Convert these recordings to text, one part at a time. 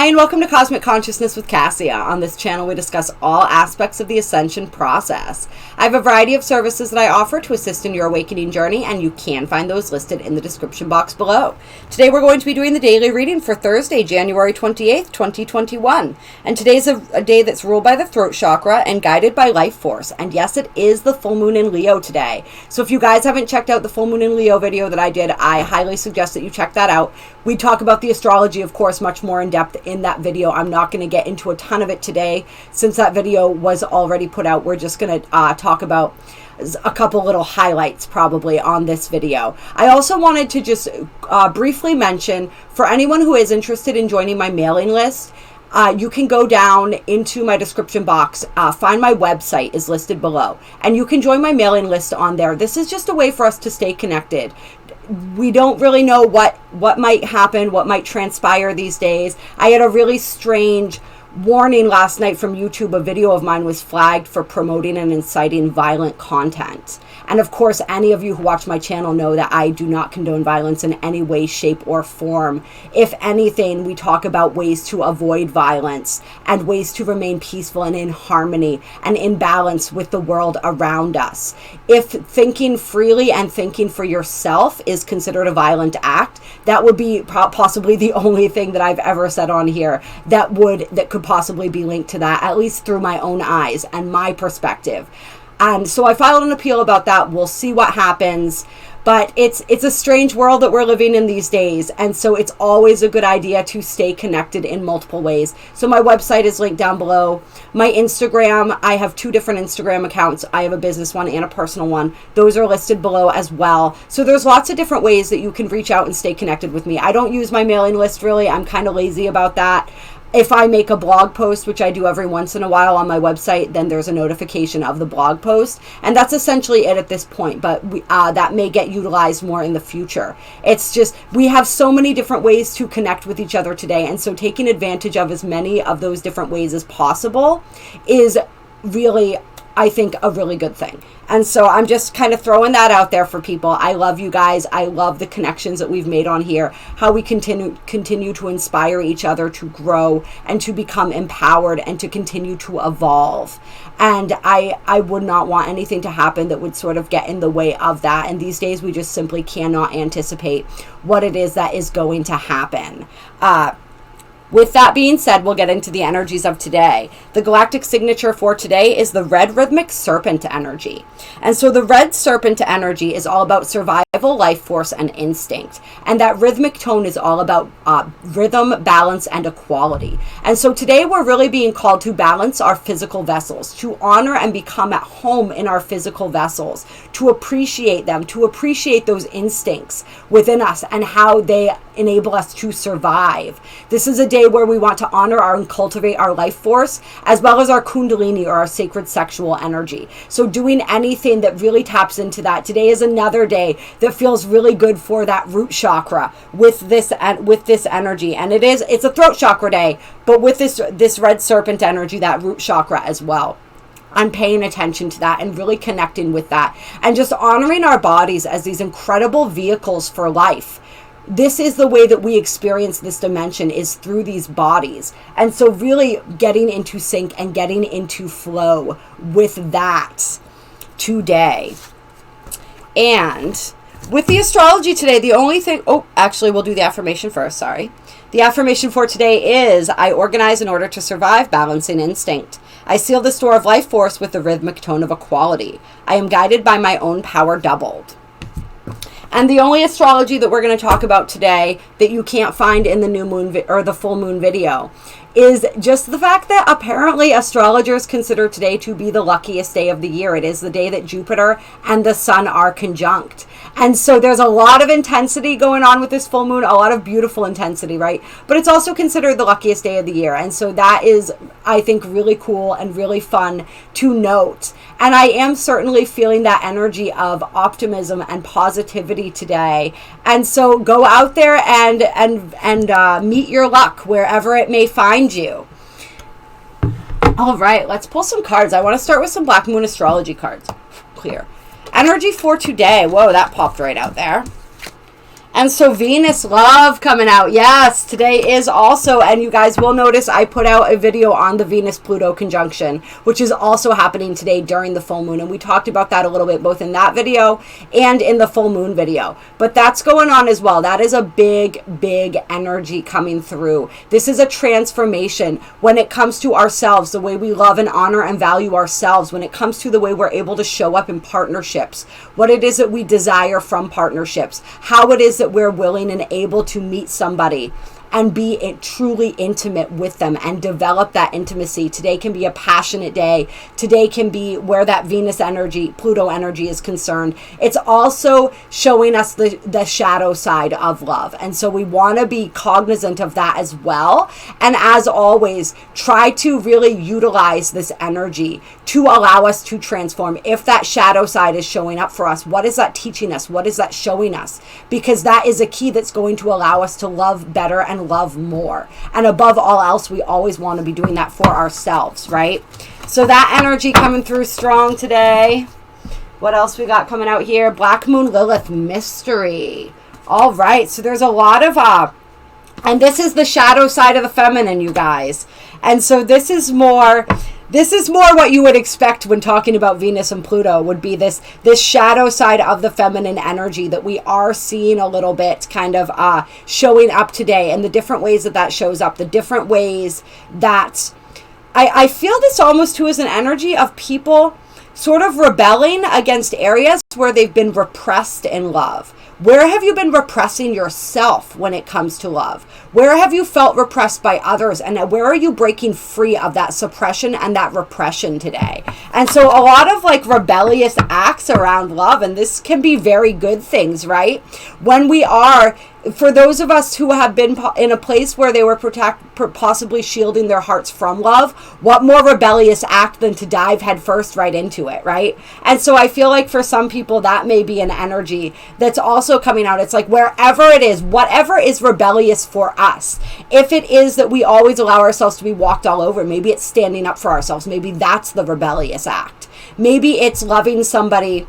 Hi, and welcome to Cosmic Consciousness with Cassia. On this channel, we discuss all aspects of the ascension process. I have a variety of services that I offer to assist in your awakening journey, and you can find those listed in the description box below. Today, we're going to be doing the daily reading for Thursday, January 28th, 2021. And today's a day that's ruled by the throat chakra and guided by life force. And yes, it is the full moon in Leo today. So if you guys haven't checked out the full moon in Leo video that I did, I highly suggest that you check that out. We talk about the astrology, of course, much more in depth in that video. I'm not going to get into a ton of it today since that video was already put out. We're just going to talk about a couple little highlights probably on this video. I also wanted to just briefly mention, for anyone who is interested in joining my mailing list, you can go down into my description box, find my website is listed below, and you can join my mailing list on there. This is just a way for us to stay connected. We don't really know what might happen, what might transpire these days. I had a really strange warning last night from YouTube. A video of mine was flagged for promoting and inciting violent content. And of course, any of you who watch my channel know that I do not condone violence in any way, shape, or form. If anything, we talk about ways to avoid violence and ways to remain peaceful and in harmony and in balance with the world around us. If thinking freely and thinking for yourself is considered a violent act, that would be possibly the only thing that I've ever said on here that could possibly be linked to that, at least through my own eyes and my perspective. And so I filed an appeal about that. We'll see what happens. But it's a strange world that we're living in these days. And so it's always a good idea to stay connected in multiple ways. So my website is linked down below. My Instagram, I have 2 different Instagram accounts. I have a business one and a personal one. Those are listed below as well. So there's lots of different ways that you can reach out and stay connected with me. I don't use my mailing list really. I'm kind of lazy about that. If I make a blog post, which I do every once in a while on my website, then there's a notification of the blog post. And that's essentially it at this point. But that may get utilized more in the future. It's just, we have so many different ways to connect with each other today. And so taking advantage of as many of those different ways as possible is really, I think, a really good thing. And so I'm just kind of throwing that out there for people. I love you guys. I love the connections that we've made on here, how we continue to inspire each other to grow and to become empowered and to continue to evolve. And I would not want anything to happen that would sort of get in the way of that. And these days we just simply cannot anticipate what it is that is going to happen. With that being said, we'll get into the energies of today. The galactic signature for today is the red rhythmic serpent energy. And so the red serpent energy is all about survival, life force, and instinct. And that rhythmic tone is all about rhythm, balance, and equality. And so today we're really being called to balance our physical vessels, to honor and become at home in our physical vessels, to appreciate them, to appreciate those instincts within us and how they enable us to survive. This is a day where we want to honor and cultivate our life force as well as our kundalini, or our sacred sexual energy. So doing anything that really taps into that. Today is another day that feels really good for that root chakra with this energy. And it's a throat chakra day, but with this red serpent energy, that root chakra as well. I'm paying attention to that and really connecting with that and just honoring our bodies as these incredible vehicles for life. This is the way that we experience this dimension, is through these bodies. And so really getting into sync and getting into flow with that today. And with the astrology today, the only thing, actually we'll do the affirmation first, sorry. The affirmation for today is, I organize in order to survive, balancing instinct. I seal the store of life force with the rhythmic tone of equality. I am guided by my own power doubled. And the only astrology that we're going to talk about today that you can't find in the new moon or the full moon video is just the fact that apparently astrologers consider today to be the luckiest day of the year. It is the day that Jupiter and the sun are conjunct. And so there's a lot of intensity going on with this full moon, a lot of beautiful intensity, right? But it's also considered the luckiest day of the year. And so that is, I think, really cool and really fun to note. And I am certainly feeling that energy of optimism and positivity today. And so go out there and meet your luck wherever it may find you. All right, let's pull some cards. I want to start with some Black Moon astrology cards. Clear. Energy for today. Whoa, that popped right out there. And so Venus love coming out. Yes, today is also, and you guys will notice I put out a video on the Venus-Pluto conjunction, which is also happening today during the full moon. And we talked about that a little bit, both in that video and in the full moon video. But that's going on as well. That is a big, big energy coming through. This is a transformation when it comes to ourselves, the way we love and honor and value ourselves, when it comes to the way we're able to show up in partnerships, what it is that we desire from partnerships, how it is that we're willing and able to meet somebody and be truly intimate with them and develop that intimacy. Today can be a passionate day. Today can be where that Venus energy, Pluto energy is concerned. It's also showing us the shadow side of love. And so we want to be cognizant of that as well. And as always, try to really utilize this energy to allow us to transform. If that shadow side is showing up for us, what is that teaching us? What is that showing us? Because that is a key that's going to allow us to love better and love more. And above all else, we always want to be doing that for ourselves, right? So that energy coming through strong today. What else we got coming out here? Black Moon Lilith mystery. All right, so there's a lot of and this is the shadow side of the feminine, you guys. And so this is more what you would expect when talking about Venus and Pluto, would be this shadow side of the feminine energy that we are seeing a little bit kind of showing up today, and the different ways that shows up, the different ways that I feel this almost too as an energy of people sort of rebelling against areas where they've been repressed in love. Where have you been repressing yourself when it comes to love? Where have you felt repressed by others? And where are you breaking free of that suppression and that repression today? And so a lot of like rebellious acts around love, and this can be very good things, right? When we are, for those of us who have been in a place where they were possibly shielding their hearts from love, what more rebellious act than to dive headfirst right into it, right? And so I feel like for some people that may be an energy that's also coming out. It's like wherever it is, whatever is rebellious for us, if it is that we always allow ourselves to be walked all over, maybe it's standing up for ourselves. Maybe that's the rebellious act. Maybe it's loving somebody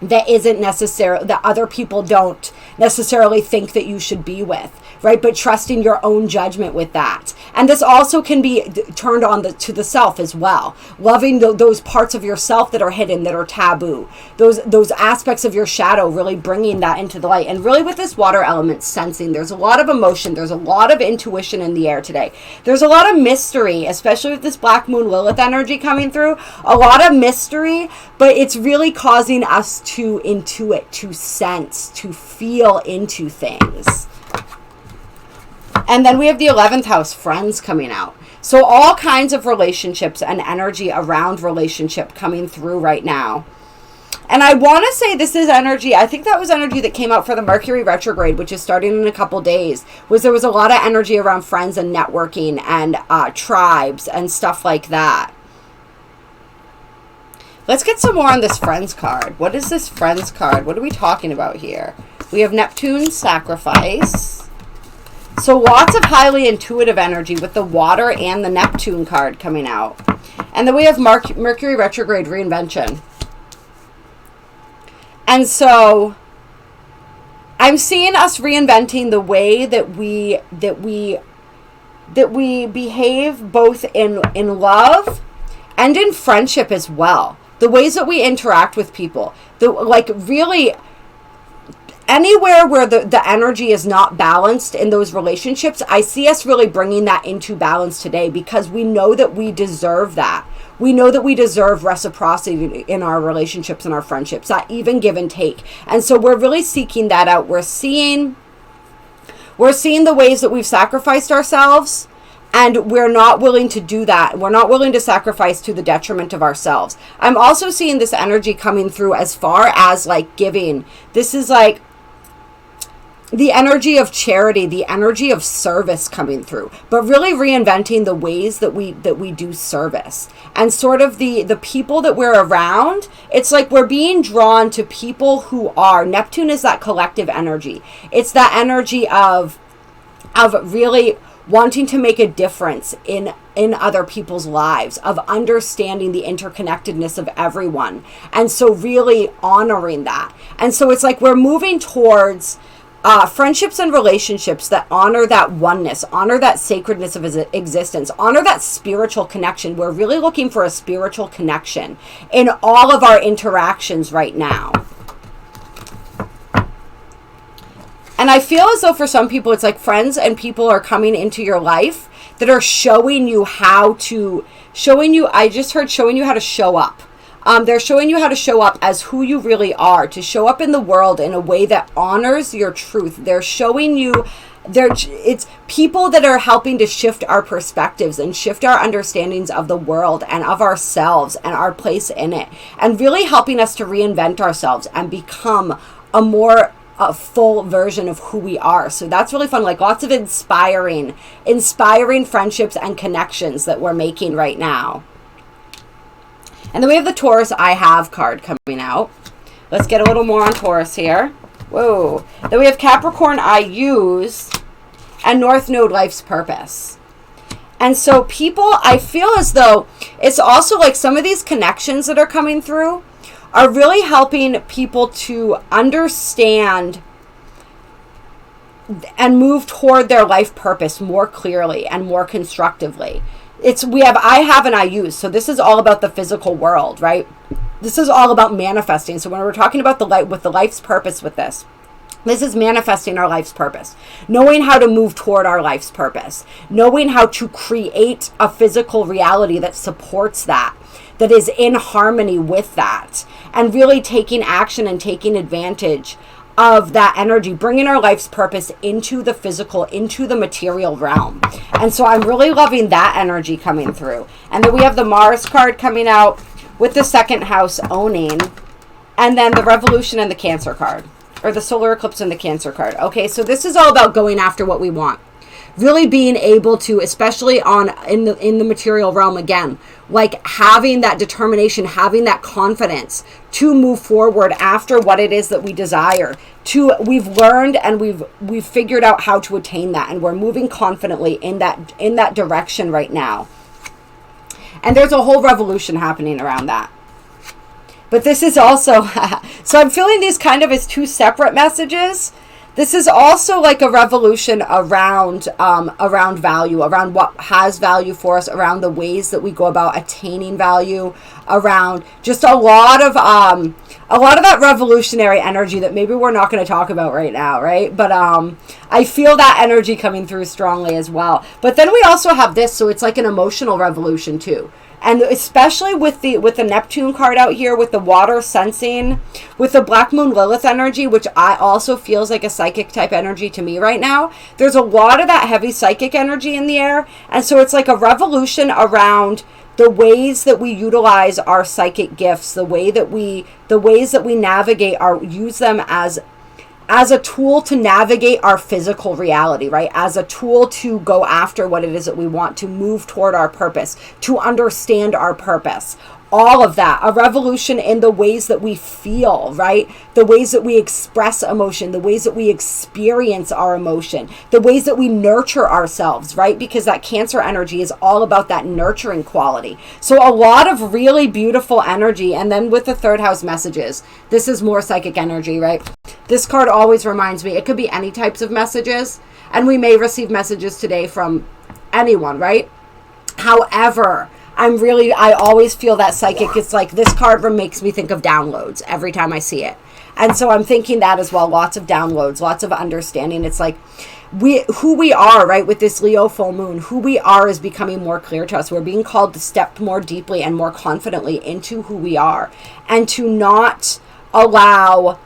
that isn't necessarily, that other people don't necessarily think that you should be with, right? But trusting your own judgment with that. And this also can be turned on to the self as well. Loving those parts of yourself that are hidden, that are taboo. Those aspects of your shadow, really bringing that into the light. And really with this water element, sensing. There's a lot of emotion. There's a lot of intuition in the air today. There's a lot of mystery, especially with this Black Moon Lilith energy coming through. A lot of mystery, but it's really causing us to intuit, to sense, to feel into things. And then we have the 11th house, friends, coming out. So all kinds of relationships and energy around relationship coming through right now. And I want to say this is energy, I think that was energy that came out for the Mercury retrograde, which is starting in a couple days, there was a lot of energy around friends and networking and tribes and stuff like that. Let's get some more on this friends card. What is this friends card? What are we talking about here? We have Neptune sacrifice. So lots of highly intuitive energy with the water and the Neptune card coming out. And then we have Mercury retrograde reinvention. And so I'm seeing us reinventing the way that we behave both in love and in friendship as well. The ways that we interact with people. Really anywhere where the energy is not balanced in those relationships, I see us really bringing that into balance today, because we know that we deserve that. We know that we deserve reciprocity in our relationships and our friendships, that even give and take. And so we're really seeking that out. We're seeing the ways that we've sacrificed ourselves, and we're not willing to do that. We're not willing to sacrifice to the detriment of ourselves. I'm also seeing this energy coming through as far as like giving. This is like the energy of charity, the energy of service coming through, but really reinventing the ways that we do service, and sort of the people that we're around. It's like we're being drawn to people who are, Neptune is that collective energy. It's that energy of really wanting to make a difference in other people's lives, of understanding the interconnectedness of everyone, and so really honoring that. And so it's like we're moving towards friendships and relationships that honor that oneness, honor that sacredness of existence, honor that spiritual connection. We're really looking for a spiritual connection in all of our interactions right now. And I feel as though for some people, it's like friends and people are coming into your life that are showing you how to, showing you how to show up. They're showing you how to show up as who you really are, to show up in the world in a way that honors your truth. They're showing you, it's people that are helping to shift our perspectives and shift our understandings of the world and of ourselves and our place in it, and really helping us to reinvent ourselves and become a full version of who we are. So that's really fun. Like lots of inspiring friendships and connections that we're making right now. And then we have the Taurus I Have card coming out. Let's get a little more on Taurus here. Whoa. Then we have Capricorn I Use and North Node Life's Purpose. And so people, I feel as though it's also like some of these connections that are coming through are really helping people to understand and move toward their life purpose more clearly and more constructively. We have I have and I use. So this is all about the physical world, right? This is all about manifesting. So when we're talking about the life's purpose with this is manifesting our life's purpose. Knowing how to move toward our life's purpose. Knowing how to create a physical reality that supports that is in harmony with that. And really taking action and taking advantage of that energy, bringing our life's purpose into the physical, into the material realm. And so I'm really loving that energy coming through. And then we have the Mars card coming out with the second house owning, and then the Revolution and the Cancer card, or the solar eclipse and the Cancer card. Okay, so this is all about going after what we want. Really being able to, especially in the material realm again, like having that determination, having that confidence to move forward after what it is that we desire. We've learned and we've figured out how to attain that, and we're moving confidently in that direction right now. And there's a whole revolution happening around that. But this is also so I'm feeling these kind of as two separate messages. This is also like a revolution around value, around what has value for us, around the ways that we go about attaining value, around just a lot of that revolutionary energy that maybe we're not going to talk about right now, right? But I feel that energy coming through strongly as well. But then we also have this, so it's like an emotional revolution too. And especially with the Neptune card out here, with the water sensing, with the Black Moon Lilith energy, which I also feels like a psychic type energy to me right now. There's a lot of that heavy psychic energy in the air. And so it's like a revolution around the ways that we utilize our psychic gifts, the ways that we navigate use them as a tool to navigate our physical reality, right? As a tool to go after what it is that we want, to move toward our purpose, to understand our purpose. All of that, a revolution in the ways that we feel, right? The ways that we express emotion, the ways that we experience our emotion, the ways that we nurture ourselves, right? Because that Cancer energy is all about that nurturing quality. So a lot of really beautiful energy. And then with the third house messages, this is more psychic energy, right? This card always reminds me, it could be any types of messages, and we may receive messages today from anyone, right? However, I always feel that psychic. It's like this card makes me think of downloads every time I see it. And so I'm thinking that as well. Lots of downloads, lots of understanding. It's like who we are, right? With this Leo full moon, who we are is becoming more clear to us. We're being called to step more deeply and more confidently into who we are, and to not allow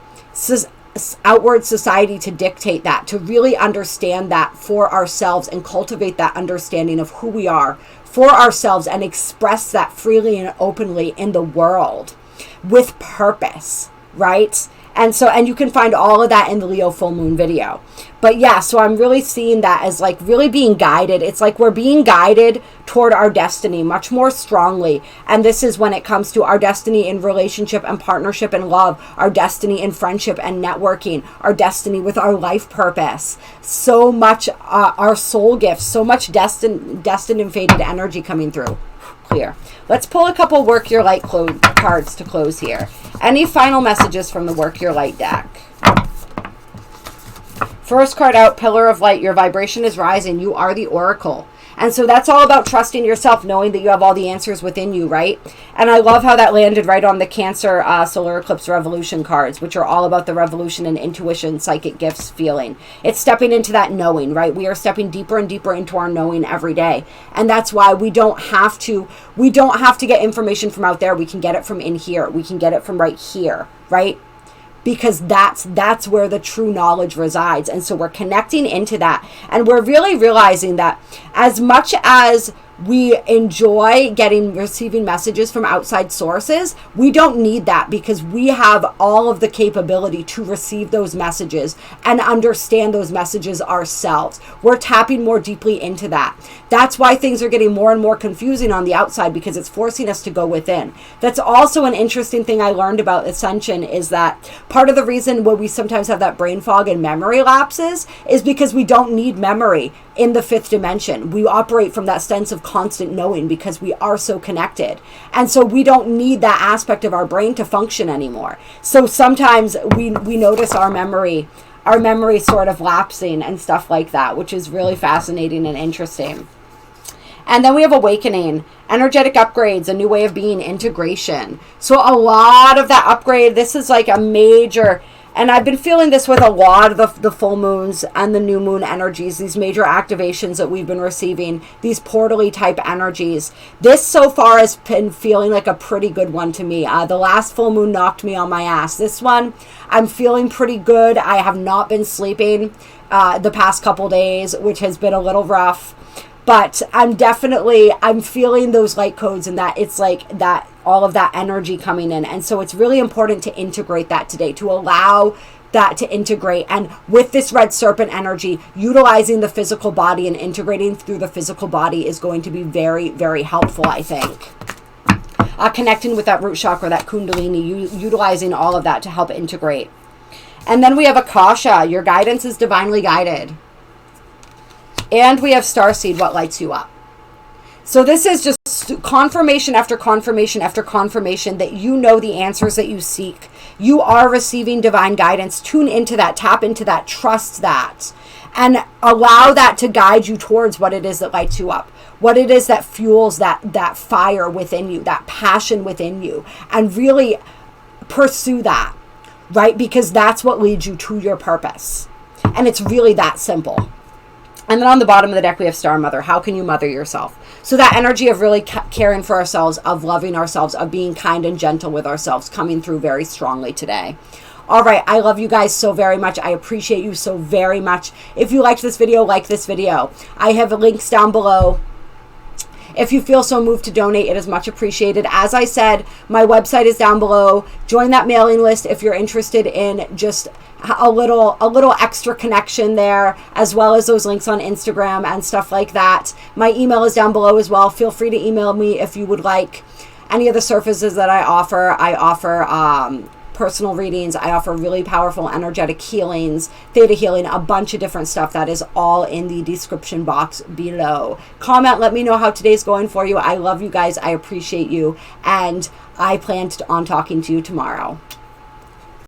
outward society to dictate that, to really understand that for ourselves and cultivate that understanding of who we are for ourselves and express that freely and openly in the world with purpose, right? And you can find all of that in the Leo full moon video. But yeah, so I'm really seeing that as like really being guided. It's like we're being guided toward our destiny much more strongly. And this is when it comes to our destiny in relationship and partnership and love, our destiny in friendship and networking, our destiny with our life purpose. So much our soul gifts, so much destined and fated energy coming through. Clear. Let's pull a couple Work Your Light cards to close here. Any final messages from the Work Your Light deck? First card out, Pillar of Light. Your vibration is rising. You are the oracle. And so that's all about trusting yourself, knowing that you have all the answers within you, right? And I love how that landed right on the Cancer Solar Eclipse Revolution cards, which are all about the revolution and intuition, psychic gifts, feeling. It's stepping into that knowing, right? We are stepping deeper and deeper into our knowing every day. And that's why we don't have to get information from out there. We can get it from in here. We can get it from right here, right? Because that's where the true knowledge resides. And so we're connecting into that, and we're really realizing that as much as we enjoy receiving messages from outside sources, we don't need that, because we have all of the capability to receive those messages and understand those messages ourselves. We're tapping more deeply into that. That's why things are getting more and more confusing on the outside, because it's forcing us to go within. That's also an interesting thing I learned about Ascension, is that part of the reason why we sometimes have that brain fog and memory lapses is because we don't need memory in the fifth dimension. We operate from that sense of constant knowing because we are so connected. And so we don't need that aspect of our brain to function anymore. So sometimes we notice our memory sort of lapsing and stuff like that, which is really fascinating and interesting. And then we have awakening, energetic upgrades, a new way of being, integration. So a lot of that upgrade, this is like a major, and I've been feeling this with a lot of the full moons and the new moon energies, these major activations that we've been receiving, these portally type energies. This so far has been feeling like a pretty good one to me. The last full moon knocked me on my ass. This one, I'm feeling pretty good. I have not been sleeping the past couple days, which has been a little rough. But I'm feeling those light codes, and that it's like that, all of that energy coming in. And so it's really important to integrate that today, to allow that to integrate. And with this red serpent energy, utilizing the physical body and integrating through the physical body is going to be very, very helpful, I think. Connecting with that root chakra, that kundalini, utilizing all of that to help integrate. And then we have Akasha. Your guidance is divinely guided. And we have Starseed, what lights you up. So this is just confirmation after confirmation after confirmation that you know the answers that you seek. You are receiving divine guidance. Tune into that, tap into that, trust that, and allow that to guide you towards what it is that lights you up, what it is that fuels that fire within you, that passion within you, and really pursue that, right? Because that's what leads you to your purpose. And it's really that simple. And then on the bottom of the deck, we have Star Mother. How can you mother yourself? So that energy of really caring for ourselves, of loving ourselves, of being kind and gentle with ourselves, coming through very strongly today. All right, I love you guys so very much. I appreciate you so very much. If you liked this video, like this video. I have links down below. If you feel so moved to donate, it is much appreciated. As I said, my website is down below. Join that mailing list if you're interested in just a little extra connection there, as well as those links on Instagram and stuff like that. My email is down below as well. Feel free to email me if you would like any of the services that I offer. I offer personal readings. I offer really powerful energetic healings, theta healing, a bunch of different stuff. That is all in the description box below. Comment, let me know how today's going for you. I love you guys. I appreciate you. And I plan on talking to you tomorrow.